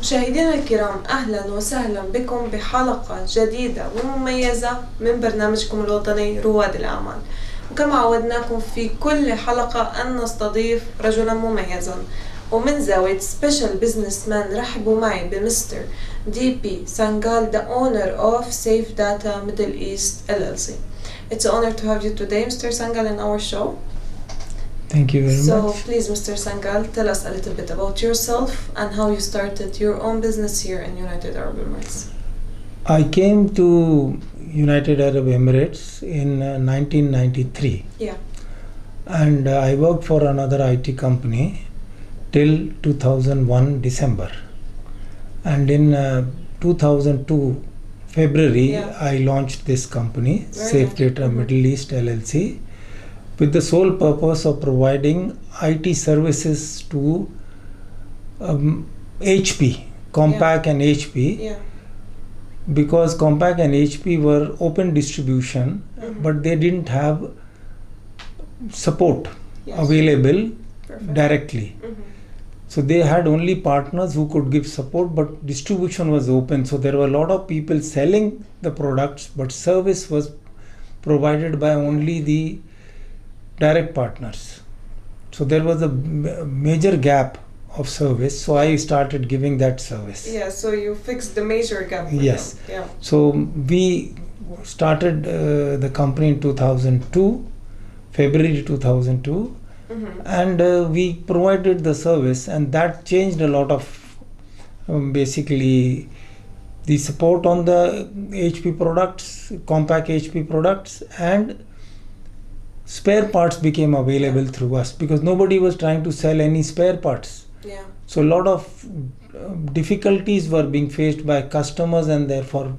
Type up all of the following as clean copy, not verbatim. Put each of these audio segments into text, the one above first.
مشاهدينا الكرام، أهلا وسهلا بكم بحلقة جديدة ومميزة من برنامجكم الوطني رواد الأعمال. وكما عودناكم في كل حلقة أن نستضيف رجلا مميزا، ومن زاوية سبيشال بزنس مان رحبوا معي بمستر دي.بي. سانغال, the owner of Safe Data Middle East LLC. It's an honor to have you today, Mr. Sangal, in our show. Thank you very much. So please, Mr. Sangal, tell us a little bit about yourself and how you started your own business here in United Arab Emirates. I came to United Arab Emirates in 1993. Yeah. And I worked for another IT company till 2001 December. And in 2002 February, I launched this company, Safe Data Middle East LLC, with the sole purpose of providing IT services to HP, Compaq and HP. Yeah. Because Compaq and HP were open distribution, but they didn't have support available directly. So they had only partners who could give support, but distribution was open. So there were a lot of people selling the products, but service was provided by only the direct partners. So there was a major gap of service. So I started giving that service. Yeah, so you fixed the major gap. Yes. Them. Yeah. So we started the company in 2002, February 2002. And we provided the service, and that changed a lot of basically the support on the HP products, Compaq HP products, and spare parts became available through us because nobody was trying to sell any spare parts. Yeah. So a lot of difficulties were being faced by customers and therefore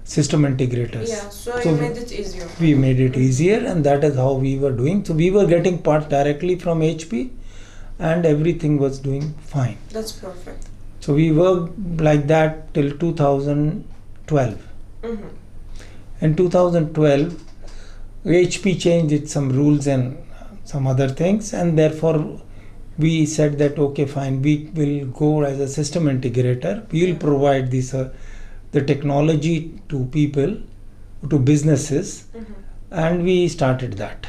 system integrators. Yeah, so you made it easier. We made it easier, and that is how we were doing. So we were getting parts directly from HP, and everything was doing fine. That's perfect. So we worked like that till 2012. In 2012, HP changed its some rules and some other things, and therefore we said that okay, fine, we will go as a system integrator. We will provide this the technology to people, to businesses, and we started that.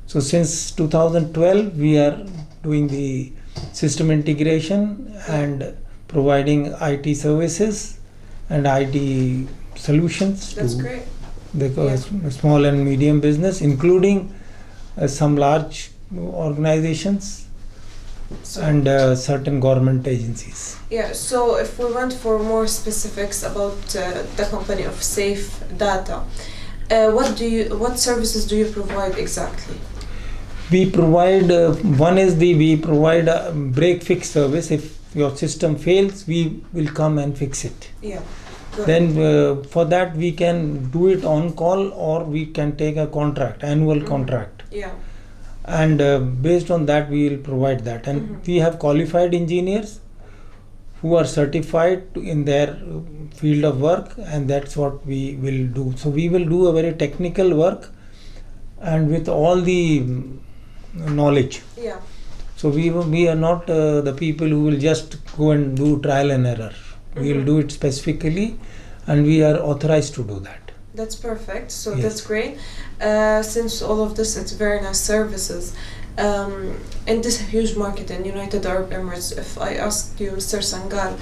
So since 2012 we are doing the system integration and providing IT services and IT solutions. That's to great. the small and medium business, including some large organizations and certain government agencies. Yeah, so if we want for more specifics about the company of Safe Data, what services do you provide exactly? We provide we provide a break fix service. If your system fails, we will come and fix it. Yeah. Good. Then for that we can do it on call, or we can take a contract, annual contract. Yeah. And based on that we will provide that, and we have qualified engineers who are certified in their field of work, and that's what we will do. So we will do a very technical work and with all the knowledge. Yeah. So we are not the people who will just go and do trial and error. We will do it specifically, and we are authorized to do that. That's perfect. So that's great. Since all of this, it's very nice services. In this huge market in United Arab Emirates, if I ask you, Mr. Sangal,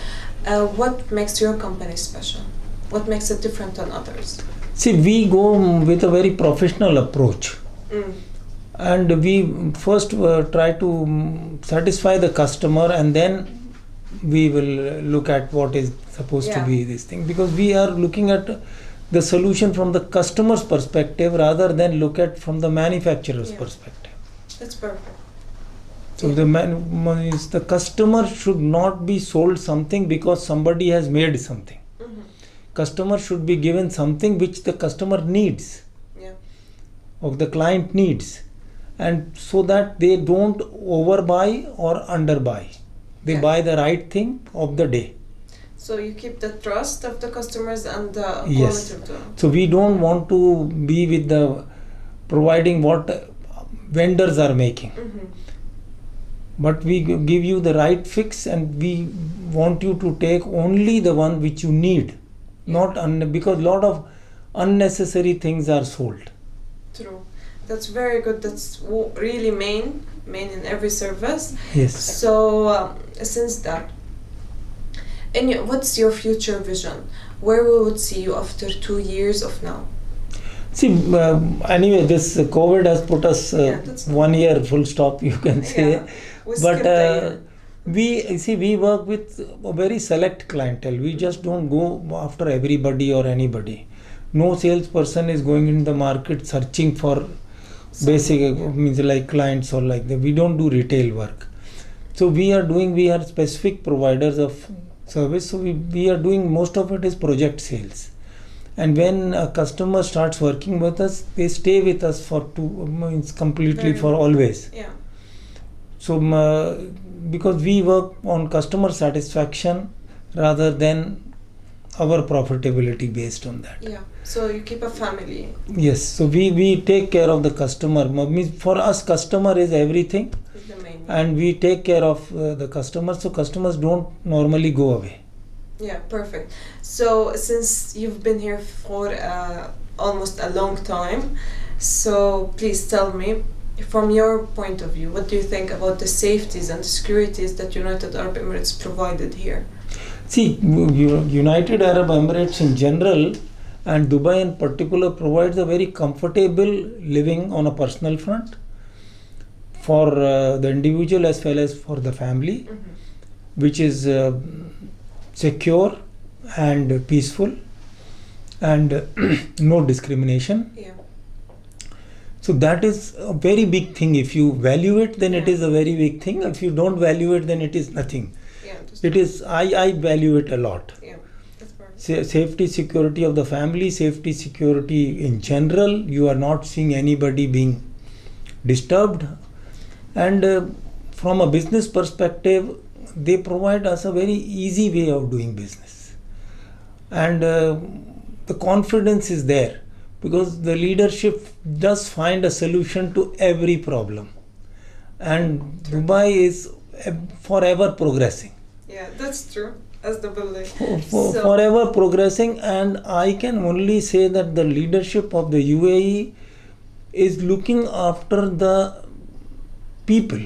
what makes your company special? What makes it different than others? See, we go with a very professional approach. And we first try to satisfy the customer, and then we will look at what is supposed to be this thing, because we are looking at the solution from the customer's perspective rather than look at from the manufacturer's perspective. That's perfect. So the customer should not be sold something because somebody has made something. Customer should be given something which the customer needs, or the client needs, and so that they don't overbuy or underbuy. They buy the right thing of the day. So you keep the trust of the customers and the Yes. quality of the... So we don't want to be with the providing what vendors are making. but we give you the right fix, and we want you to take only the one which you need, not because lot of unnecessary things are sold. True. That's very good. That's really main in every service. Yes. So since that, and what's your future vision? Where we would see you after 2 years of now? See, anyway, this COVID has put us that's 1 year full stop, you can say. Yeah, we But skipped a year. we work with a very select clientele. We just don't go after everybody or anybody. No salesperson is going in the market searching for basic means like clients or like that. We don't do retail work. So we are specific providers of service. So we are doing, most of it is project sales. And when a customer starts working with us, they stay with us for completely for always. Yeah. So because we work on customer satisfaction rather than our profitability based on that. Yeah. So you keep a family. Yes. So we take care of the customer. For us, customer is everything, Is the main. and we take care of the customers. So customers don't normally go away. Yeah, perfect. So since you've been here for almost a long time, so please tell me, from your point of view, what do you think about the safeties and the securities that United Arab Emirates provided here? See, United Arab Emirates in general and Dubai in particular provides a very comfortable living on a personal front for the individual as well as for the family, which is secure and peaceful and no discrimination. Yeah. So that is a very big thing. If you value it, then it is a very big thing. If you don't value it, then it is nothing. Yeah. It is, I value it a lot. Yeah. That's perfect. Safety, security of the family, safety, security in general. You are not seeing anybody being disturbed. And from a business perspective, they provide us a very easy way of doing business. And the confidence is there because the leadership does find a solution to every problem. And Dubai is forever progressing. Yeah, that's true. As the building. Forever progressing, and I can only say that the leadership of the UAE is looking after the people.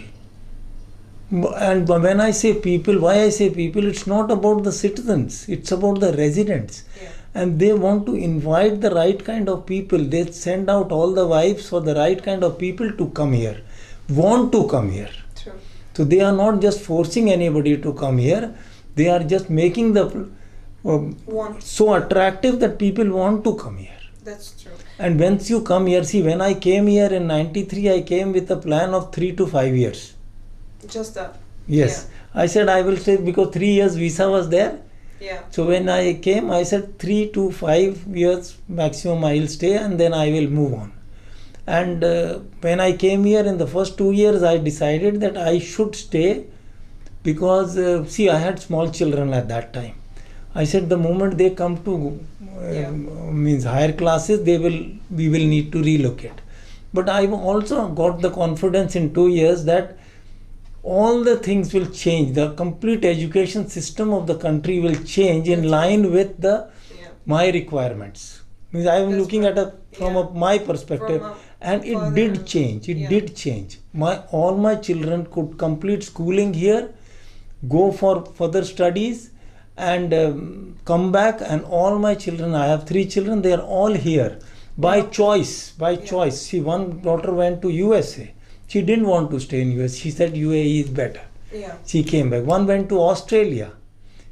And when I say people, why I say people, it's not about the citizens, it's about the residents. Yeah. And they want to invite the right kind of people. They send out all the wives for the right kind of people to come here, want to come here. True. So they are not just forcing anybody to come here, they are just making the so attractive that people want to come here. That's true. And once you come here, see, when I came here in 93, I came with a plan of 3 to 5 years. Just that. Yes. I said I will stay because 3 years visa was there. Yeah. So when I came, I said 3 to 5 years maximum I will stay and then I will move on. And when I came here in the first 2 years, I decided that I should stay because, see, I had small children at that time. I said the moment they come to means higher classes, we will need to relocate. But I also got the confidence in 2 years that all the things will change. The complete education system of the country will change in line with my requirements. Means I am looking at from my perspective, and it did change. It did change. All my children could complete schooling here, go for further studies, and come back. And all my children, I have 3 children, they are all here by choice. By choice. See, one daughter went to USA. She didn't want to stay in US. She said UAE is better. Yeah. She came back. One went to Australia.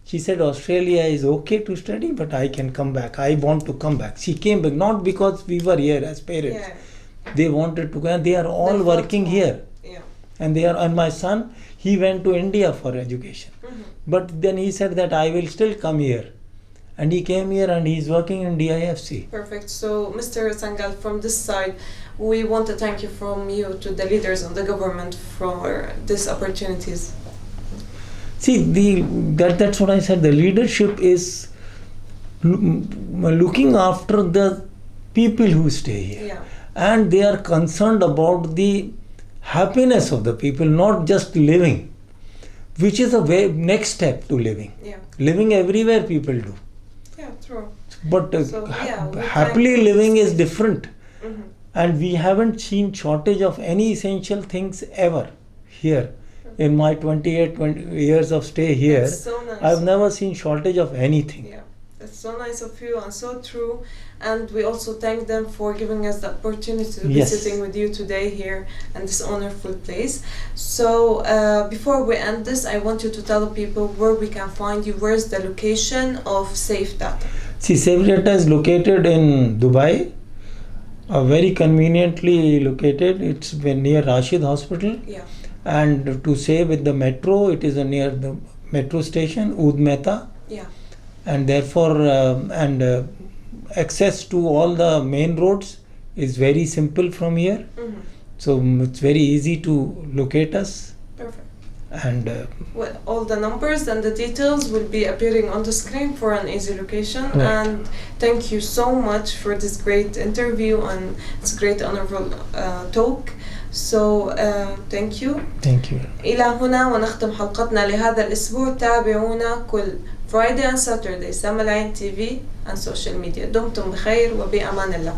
She said Australia is okay to study, but I can come back. I want to come back. She came back not because we were here as parents. Yeah. They wanted to go, and they are all working here. Yeah. And my son, he went to India for education. But then he said that I will still come here. And he came here and he's working in DIFC. Perfect. So, Mr. Sangal, from this side, we want to thank you from you to the leaders and the government for these opportunities. See, that's what I said. The leadership is looking after the people who stay here. Yeah. And they are concerned about the happiness of the people, not just living, which is the way next step to living. Yeah. Living everywhere people do, Yeah, true. but So, yeah, we happily thank- living is different, Mhm. and we haven't seen shortage of any essential things ever here. In my 20 years of stay here, That's so nice. I've never seen shortage of anything. Yeah, that's so nice of you and so true. And we also thank them for giving us the opportunity to be Yes. sitting with you today here in this wonderful place. So before we end this, I want you to tell the people where we can find you. Where's the location of Safe Data? See, Safe Data is located in Dubai, very conveniently located. It's near Rashid Hospital. Yeah. And to say with the metro, it is near the metro station, Oud Mehta. Yeah. And therefore, access to all the main roads is very simple from here. Mm-hmm. So it's very easy to locate us. Perfect. And Well, all the numbers and the details will be appearing on the screen for an easy location. Right. And thank you so much for this great interview and this great honorable talk. So thank you. thank you. إلى هنا ونختم حلقتنا لهذا الأسبوع. تابعونا كل Friday and Saturday سما العين TV and social media. دمتم بخير وبأمان الله.